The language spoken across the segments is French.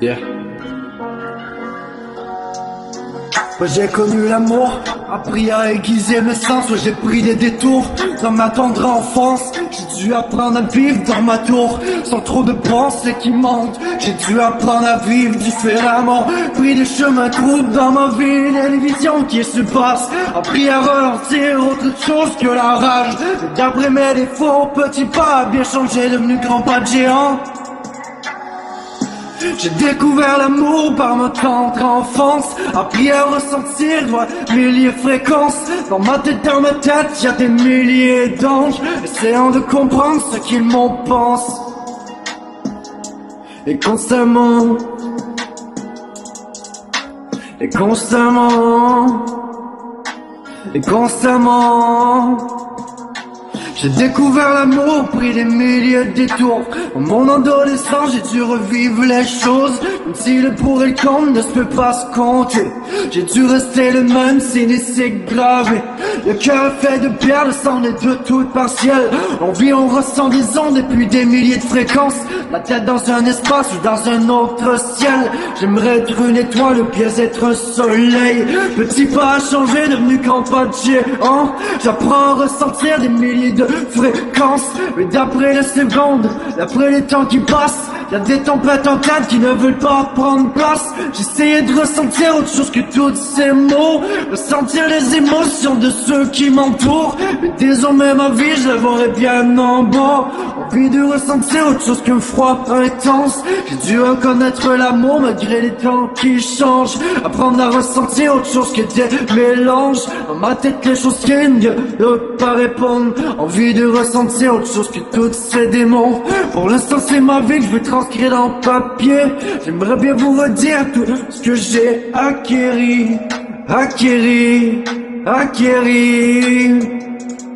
Yeah. J'ai connu l'amour, appris à aiguiser mes sens. J'ai pris des détours dans ma tendre enfance. J'ai dû apprendre à vivre dans ma tour, sans trop de pensées qui mentent. J'ai dû apprendre à vivre différemment. Pris des chemins troubles dans ma vie, les visions qui se passent. Appris à ralentir autre chose que la rage. D'après mes défauts, petit pas bien changé, devenu grand pas de géant. J'ai découvert l'amour par ma tendre enfance, appris à ressentir milliers de fréquences. Dans ma tête, y'a des milliers d'anges, essayant de comprendre ce qu'ils m'en pensent. Et constamment, j'ai découvert l'amour, pris des milliers de détours. En mon adolescence, j'ai dû revivre les choses, même si le pour et le contre ne se peut pas se compter. J'ai dû rester le même, c'est gravé. Le cœur est fait de pierre, le sang est de tout partiel. On vit, on ressent des ondes et puis des milliers de fréquences. La tête dans un espace ou dans un autre ciel. J'aimerais être une étoile, le pied être un soleil. Petit pas à changer, devenu grand pas de géant. J'apprends à ressentir des milliers de fréquences. Mais d'après les secondes, d'après les temps qui passent, y'a des tempêtes en tête qui ne veulent pas prendre place. J'essayais de ressentir autre chose que tous ces mots, ressentir les émotions de ceux qui m'entourent. Mais désormais ma vie je la verrai bien en bas. Envie de ressentir autre chose qu'un froid intense. J'ai dû reconnaître l'amour malgré les temps qui changent. Apprendre à ressentir autre chose que des mélanges. Dans ma tête les choses qui ne pas répondre. Envie de ressentir autre chose que tous ces démons. Pour l'instant c'est ma vie que je veux transcrire dans le papier. J'aimerais bien vous redire tout ce que j'ai acquéri.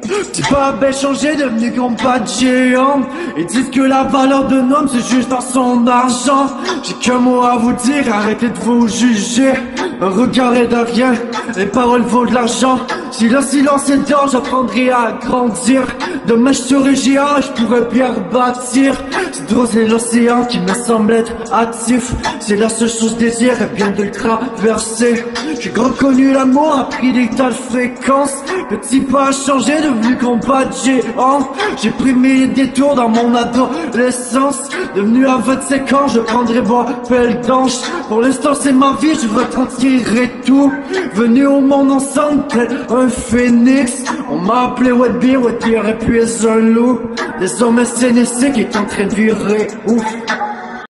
Petit pas bel changé, devenu grand pas de géant. Ils disent que la valeur d'un homme c'est juste dans son argent. J'ai qu'un mot à vous dire, arrêtez de vous juger. Un regard est de rien, les paroles vaut de l'argent. Si le silence est d'or, j'apprendrai à grandir. Demain je serai géant et je pourrais bien rebâtir. C'est drôle, c'est l'océan qui me semble être actif. C'est la seule chose désir et bien de le traverser. J'ai reconnu l'amour, appris des tas de fréquences. Petit pas à changer, devenu grand pas de géant. J'ai pris mes détours dans mon adolescence. Devenu à 25 ans, je prendrai voix pelle d'ange. Pour l'instant c'est ma vie, je retranscrirai tout. Venu au monde ensemble, tel un phénix. On m'a appelé Wet Beer et puis un loup. Désormais c'est Nessé qui est en train de virer ouf.